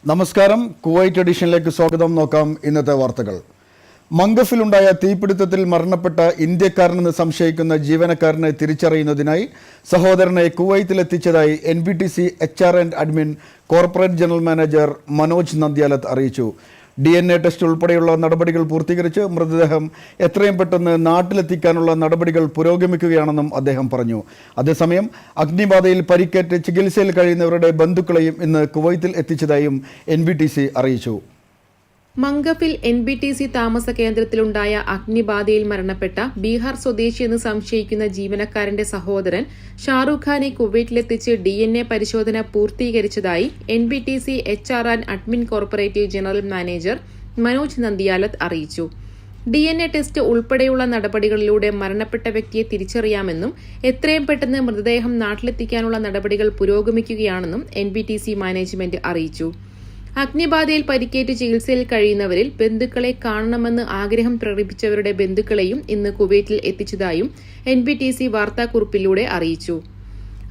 നമസ്കാരം, കുവൈറ്റ് എഡിഷനിലേക്ക് സ്വാഗതം. നോക്കാം ഇന്നത്തെ വാർത്തകൾ. മംഗഫിലുണ്ടായ തീപിടുത്തത്തിൽ മരണപ്പെട്ട ഇന്ത്യക്കാരനെന്ന് സംശയിക്കുന്ന ജീവനക്കാരനെ തിരിച്ചറിയുന്നതിനായി സഹോദരനെ കുവൈത്തിലെത്തിച്ചതായി NBTC HR and admin corporate general manager Manoj Nandyalath അറിയിച്ചു. DNA ടെസ്റ്റ് ഉൾപ്പെടെയുള്ള നടപടികൾ പൂർത്തീകരിച്ച് മൃതദേഹം എത്രയും പെട്ടെന്ന് നാട്ടിലെത്തിക്കാനുള്ള നടപടികൾ പുരോഗമിക്കുകയാണെന്നും അദ്ദേഹം പറഞ്ഞു. അതേസമയം അഗ്നിബാധയിൽ പരിക്കേറ്റ് ചികിത്സയിൽ കഴിയുന്നവരുടെ ബന്ധുക്കളെയും ഇന്ന് കുവൈത്തിൽ എത്തിച്ചതായും NBTC അറിയിച്ചു. മംഗഫിൽ NBTC താമസ കേന്ദ്രത്തിലുണ്ടായ അഗ്നിബാധയിൽ മരണപ്പെട്ട ബീഹാർ സ്വദേശിയെന്ന് സംശയിക്കുന്ന ജീവനക്കാരന്റെ സഹോദരൻ ഷാറൂഖ് ഖാനെ കുവൈറ്റിലെത്തിച്ച് DNA പരിശോധന പൂർത്തീകരിച്ചതായി NBTC HR and admin corporative general manager Manoj Nandyalath അറിയിച്ചു. DNA ടെസ്റ്റ് ഉൾപ്പെടെയുള്ള നടപടികളിലൂടെ മരണപ്പെട്ട വ്യക്തിയെ തിരിച്ചറിയാമെന്നും എത്രയും പെട്ടെന്ന് മൃതദേഹം നാട്ടിലെത്തിക്കാനുള്ള നടപടികൾ പുരോഗമിക്കുകയാണെന്നും NBTC മാനേജ്മെന്റ് അറിയിച്ചു. അഗ്നിബാധയിൽ പരിക്കേറ്റ് ചികിത്സയിൽ കഴിയുന്നവരിൽ ബന്ധുക്കളെ കാണണമെന്ന് ആഗ്രഹം പ്രകടിപ്പിച്ചവരുടെ ബന്ധുക്കളെയും ഇന്ന് കുവൈറ്റിൽ എത്തിച്ചതായും NBTC വാർത്താക്കുറിപ്പിലൂടെ അറിയിച്ചു.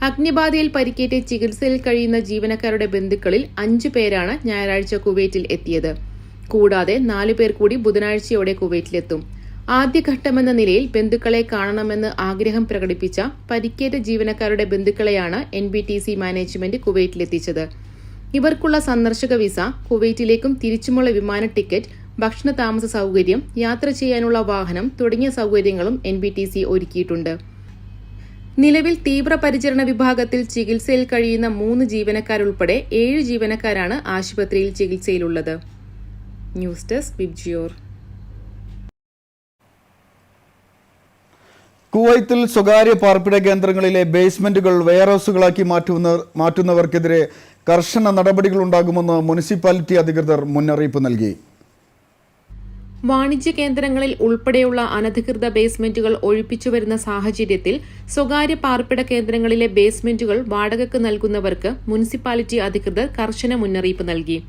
അഗ്നിബാധയിൽ പരിക്കേറ്റ് ചികിത്സയിൽ കഴിയുന്ന ജീവനക്കാരുടെ ബന്ധുക്കളിൽ 5 പേരാണ് ഞായറാഴ്ച കുവൈറ്റിൽ എത്തിയത്. കൂടാതെ 4 പേർ കൂടി ബുധനാഴ്ചയോടെ കുവൈറ്റിലെത്തും. ആദ്യഘട്ടമെന്ന നിലയിൽ ബന്ധുക്കളെ കാണണമെന്ന് ആഗ്രഹം പ്രകടിപ്പിച്ച പരിക്കേറ്റ ജീവനക്കാരുടെ ബന്ധുക്കളെയാണ് NBTC മാനേജ്മെന്റ് കുവൈറ്റിലെത്തിച്ചത്. ഇവർക്കുള്ള സന്ദർശക വിസ, കുവൈറ്റിലേക്കും തിരിച്ചുമുള്ള വിമാന ടിക്കറ്റ്, ഭക്ഷണ താമസ സൗകര്യം, യാത്ര ചെയ്യാനുള്ള വാഹനം തുടങ്ങിയ സൗകര്യങ്ങളും NBTC ഒരുക്കിയിട്ടുണ്ട്. നിലവിൽ തീവ്രപരിചരണ വിഭാഗത്തിൽ ചികിത്സയിൽ കഴിയുന്ന 3 ജീവനക്കാരുൾപ്പെടെ 7 ജീവനക്കാരാണ് ആശുപത്രിയിൽ ചികിത്സയിലുള്ളത്. News desk VIBGYOR. കുവൈത്തിൽ സ്വകാര്യ പാർപ്പിട കേന്ദ്രങ്ങളിലെ ബേസ്മെന്റുകൾ വെയർഹൌസുകളാക്കി മാറ്റുന്നവർക്കെതിരെ കർശന നടപടികളുണ്ടാകുമെന്ന് മുനിസിപ്പാലിറ്റി അധികൃതർ മുന്നറിയിപ്പ് നൽകി. വാണിജ്യ കേന്ദ്രങ്ങളിൽ ഉൾപ്പെടെയുള്ള അനധികൃത ബേസ്മെന്റുകൾ ഒഴിപ്പിച്ചുവരുന്ന സാഹചര്യത്തിൽ സ്വകാര്യ പാർപ്പിട കേന്ദ്രങ്ങളിലെ ബേസ്മെന്റുകൾ വാടകയ്ക്ക് നൽകുന്നവർക്ക് മുനിസിപ്പാലിറ്റി അധികൃതർ കർശന മുന്നറിയിപ്പ് നൽകി.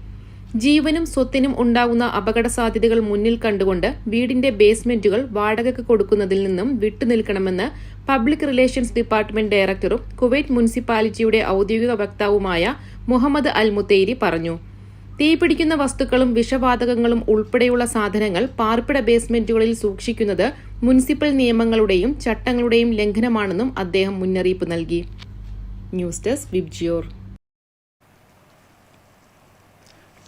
ജീവനും സ്വത്തിനും ഉണ്ടാകുന്ന അപകട സാധ്യതകൾ മുന്നിൽ കണ്ടുകൊണ്ട് വീടിന്റെ ബേസ്മെന്റുകൾ വാടകയ്ക്ക് കൊടുക്കുന്നതിൽ നിന്നും വിട്ടുനിൽക്കണമെന്ന് പബ്ലിക് റിലേഷൻസ് ഡിപ്പാർട്ട്മെന്റ് ഡയറക്ടറും കുവൈറ്റ് മുനിസിപ്പാലിറ്റിയുടെ ഔദ്യോഗിക വക്താവുമായ മുഹമ്മദ് അൽ മുത്തൈരി പറഞ്ഞു. തീപിടിക്കുന്ന വസ്തുക്കളും വിഷവാതകങ്ങളും ഉൾപ്പെടെയുള്ള സാധനങ്ങൾ പാർപ്പിട ബേസ്മെന്റുകളിൽ സൂക്ഷിക്കുന്നത് മുനിസിപ്പൽ നിയമങ്ങളുടെയും ചട്ടങ്ങളുടെയും ലംഘനമാണെന്നും അദ്ദേഹം മുന്നറിയിപ്പ് നൽകി. News desk VIBGYOR.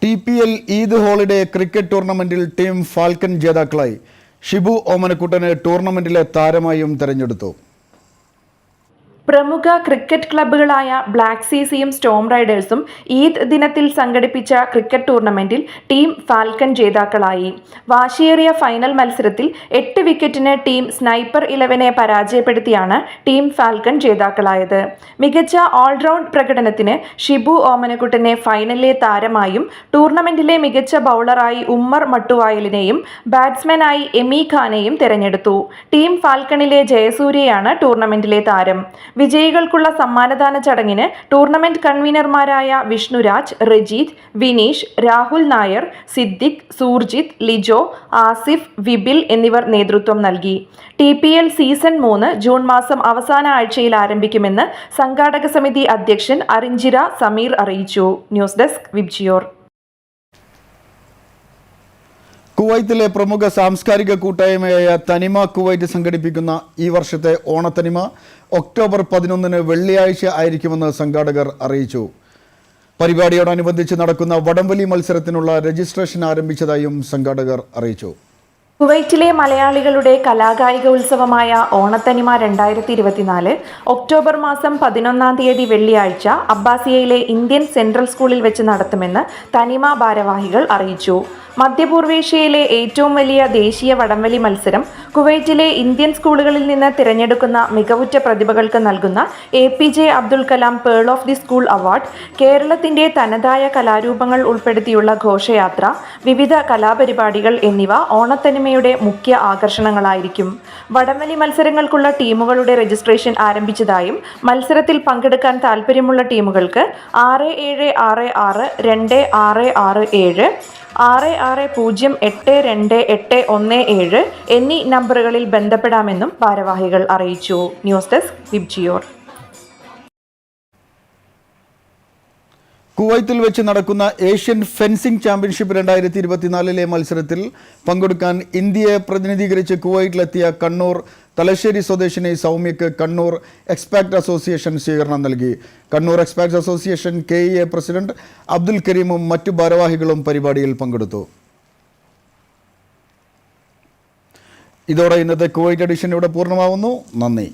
TPL Eid holiday cricket ടൂർണമെന്റിൽ ടീം ഫാൽക്കൺ ജേതാക്കളായി. ഷിബു ഓമനക്കുട്ടനെ ടൂർണമെന്റിലെ താരമായും തെരഞ്ഞെടുത്തു. പ്രമുഖ ക്രിക്കറ്റ് ക്ലബ്ബുകളായ ബ്ലാക്ക് സീസിയും സ്റ്റോം റൈഡേഴ്സും ഈദ് ദിനത്തിൽ സംഘടിപ്പിച്ച ക്രിക്കറ്റ് ടൂർണമെന്റിൽ ടീം ഫാൽക്കൺ ജേതാക്കളായി. വാശിയേറിയ ഫൈനൽ മത്സരത്തിൽ 8 വിക്കറ്റിന് ടീം സ്നൈപ്പർ 11 പരാജയപ്പെടുത്തിയാണ് ടീം ഫാൽക്കൺ ജേതാക്കളായത്. മികച്ച ഓൾറൗണ്ട് പ്രകടനത്തിന് ഷിബു ഓമനക്കുട്ടനെ ഫൈനലിലെ താരമായും ടൂർണമെന്റിലെ മികച്ച ബൌളറായി ഉമ്മർ മട്ടുവായലിനെയും ബാറ്റ്സ്മാനായി എമി ഖാനെയും തെരഞ്ഞെടുത്തു. ടീം ഫാൽക്കണിലെ ജയസൂര്യയാണ് ടൂർണമെന്റിലെ താരം. വിജയികൾക്കുള്ള സമ്മാനദാന ചടങ്ങിന് ടൂർണമെന്റ് കൺവീനർമാരായ വിഷ്ണുരാജ്, റജീത്, വിനീഷ്, രാഹുൽ നായർ, സിദ്ദിഖ്, സൂർജിത്ത്, ലിജോ, ആസിഫ്, വിപിൽ എന്നിവർ നേതൃത്വം നൽകി. TPL സീസൺ 3 ജൂൺ മാസം അവസാന ആഴ്ചയിൽ ആരംഭിക്കുമെന്ന് സംഘാടക സമിതി അധ്യക്ഷൻ അരിഞ്ചിര സമീർ അറിയിച്ചു. News desk VIBGYOR. കുവൈത്തിലെ പ്രമുഖ സാംസ്കാരിക കൂട്ടായ്മയായ തനിമ കുവൈറ്റ് സംഘടിപ്പിക്കുന്ന ഈ വർഷത്തെ ഓണത്തനിമ ഒക്ടോബർ 11 വെള്ളിയാഴ്ച ആയിരിക്കുമെന്ന് സംഘാടകർ അറിയിച്ചു. പരിപാടിയോടനുബന്ധിച്ച് നടക്കുന്ന വടംവലി മത്സരത്തിനുള്ള രജിസ്ട്രേഷൻ ആരംഭിച്ചതായും സംഘാടകർ അറിയിച്ചു. കുവൈറ്റിലെ മലയാളികളുടെ കലാകായിക ഉത്സവമായ ഓണത്തനിമ 2024 ഒക്ടോബർ മാസം 11 തീയതി വെള്ളിയാഴ്ച അബ്ബാസിയയിലെ ഇന്ത്യൻ സെൻട്രൽ സ്കൂളിൽ വെച്ച് നടത്തുമെന്ന് തനിമ ഭാരവാഹികൾ അറിയിച്ചു. മധ്യപൂർവേഷ്യയിലെ ഏറ്റവും വലിയ ദേശീയ വടംവലി മത്സരം കുവൈറ്റിലെ ഇന്ത്യൻ സ്കൂളുകളിൽ നിന്ന് തിരഞ്ഞെടുക്കുന്ന മികവുറ്റ പ്രതിഭകൾക്ക് നൽകുന്ന APJ Abdul Kalam pearl of the school award, കേരളത്തിന്റെ തനതായ കലാരൂപങ്ങൾ ഉൾപ്പെടുത്തിയുള്ള ഘോഷയാത്ര, വിവിധ കലാപരിപാടികൾ എന്നിവ ഓണത്തനിമയുടെ മുഖ്യ ആകർഷണങ്ങളായിരിക്കും. വടംവലി മത്സരങ്ങൾക്കുള്ള ടീമുകളുടെ രജിസ്ട്രേഷൻ ആരംഭിച്ചതായും മത്സരത്തിൽ പങ്കെടുക്കാൻ താൽപ്പര്യമുള്ള ടീമുകൾക്ക് 67662667 66082817 എന്നീ നമ്പറുകളിൽ ബന്ധപ്പെടാമെന്നും ഭാരവാഹികൾ അറിയിച്ചു. News desk VIBGYOR. കുവൈത്തിൽ വെച്ച് നടക്കുന്ന ഏഷ്യൻ ഫെൻസിംഗ് ചാമ്പ്യൻഷിപ്പ് 2024 മത്സരത്തിൽ പങ്കെടുക്കാൻ ഇന്ത്യയെ പ്രതിനിധീകരിച്ച് കുവൈറ്റിലെത്തിയ കണ്ണൂർ തലശ്ശേരി സ്വദേശിനി സൗമ്യയ്ക്ക് കണ്ണൂർ എക്സ്പാക്ട് അസോസിയേഷൻ സ്വീകരണം നൽകി. Kannur expat association KEA president Abdul കരീമും മറ്റു ഭാരവാഹികളും പരിപാടിയിൽ പങ്കെടുത്തു. ഇതോടെ ഇന്നത്തെ കുവൈറ്റ് എഡിഷൻ ഇവിടെ പൂർണ്ണമാവുന്നു. നന്ദി.